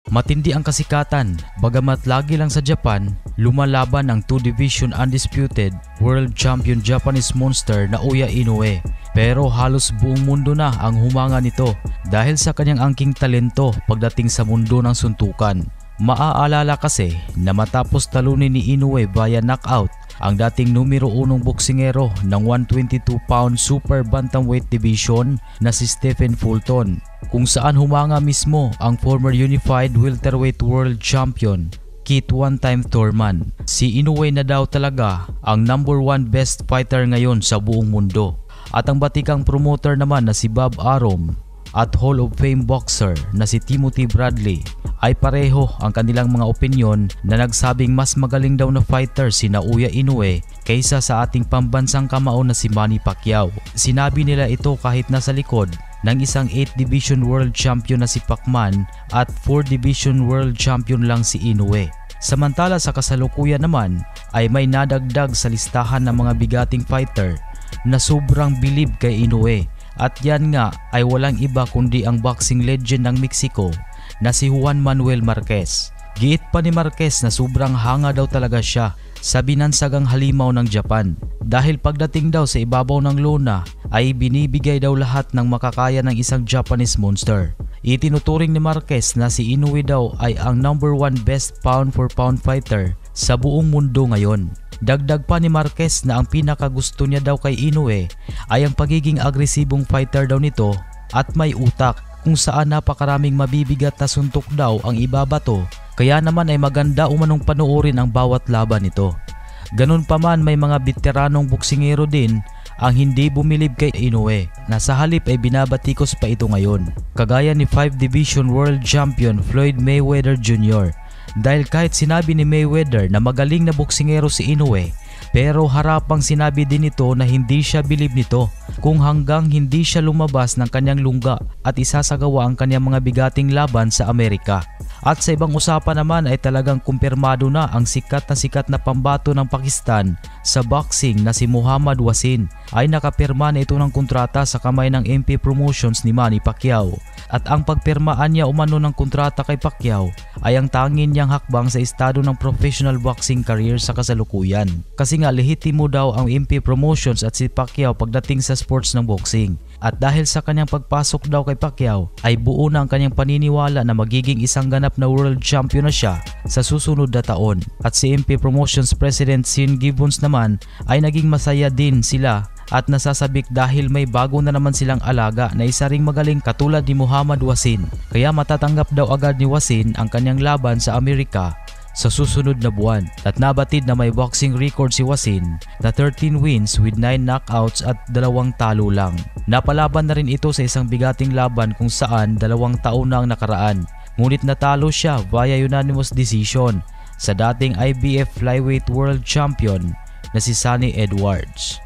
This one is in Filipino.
Matindi ang kasikatan, bagamat lagi lang sa Japan, lumalaban ang 2-division undisputed world champion Japanese monster Naoya Inoue. Pero halos buong mundo na ang humanga nito dahil sa kanyang angking talento pagdating sa mundo ng suntukan. Maaalala kasi na matapos talunin ni Inoue via knockout ang dating numero 1 boksingero ng 122-pound super bantamweight division na si Stephen Fulton, kung saan humanga mismo ang former unified welterweight world champion Keith one-time Thurman. Si Inoue na daw talaga ang number 1 best fighter ngayon sa buong mundo. At ang batikang promoter naman na si Bob Arum at Hall of Fame boxer na si Timothy Bradley ay pareho ang kanilang mga opinyon na nagsabing mas magaling daw na fighter si Naoya Inoue kaysa sa ating pambansang kamao na si Manny Pacquiao. Sinabi nila ito kahit nasa likod ng isang 8-division world champion na si Pacman at 4-division world champion lang si Inoue. Samantala sa kasalukuyan naman ay may nadagdag sa listahan ng mga bigating fighter na sobrang bilib kay Inoue, at yan nga ay walang iba kundi ang boxing legend ng Mexico na si Juan Manuel Marquez. Giit pa ni Marquez na sobrang hanga daw talaga siya sa binansagang halimaw ng Japan dahil pagdating daw sa ibabaw ng lona ay binibigay daw lahat ng makakaya ng isang Japanese monster. Itinuturing ni Marquez na si Inoue daw ay ang number 1 best pound for pound fighter sa buong mundo ngayon. Dagdag pa ni Marquez na ang pinakagusto niya daw kay Inoue ay ang pagiging agresibong fighter daw nito at may utak, kung saan napakaraming mabibigat na suntok daw ang ibabato, kaya naman ay maganda umanong panoorin ang bawat laban nito. Ganun pa man, may mga veteranong boksingero din ang hindi bumilib kay Inoue na sa halip ay binabatikos pa ito ngayon, kagaya ni 5-division world champion Floyd Mayweather Jr. Dahil kahit sinabi ni Mayweather na magaling na boksingero si Inoue, pero harapang sinabi din ito na hindi siya bilib nito kung hanggang hindi siya lumabas ng kanyang lungga at isasagawa ang kanyang mga bigating laban sa Amerika. At sa ibang usapan naman ay talagang kumpirmado na ang sikat na pambato ng Pakistan sa boxing na si Muhammad Wasin ay nakapirma na ito ng kontrata sa kamay ng MP Promotions ni Manny Pacquiao. At ang pagpirmaan niya umano ng kontrata kay Pacquiao ay ang tanging niyang hakbang sa estado ng professional boxing career sa kasalukuyan. Kasi nga lehitimo daw ang MP Promotions at si Pacquiao pagdating sa sports ng boxing. At dahil sa kanyang pagpasok daw kay Pacquiao ay buo na ang kanyang paniniwala na magiging isang ganap na world champion na siya sa susunod na taon. At si MP Promotions President Sean Gibbons naman ay naging masaya din sila at nasasabik dahil may bago na naman silang alaga na isa ring magaling katulad ni Muhammad Wasin. Kaya matatanggap daw agad ni Wasin ang kanyang laban sa Amerika sa susunod na buwan. At nabatid na may boxing record si Wasin na 13 wins with 9 knockouts at 2 talo lang. Napalaban na rin ito sa isang bigating laban kung saan 2 taon na ang nakaraan. Ngunit natalo siya via unanimous decision sa dating IBF flyweight world champion na si Sunny Edwards.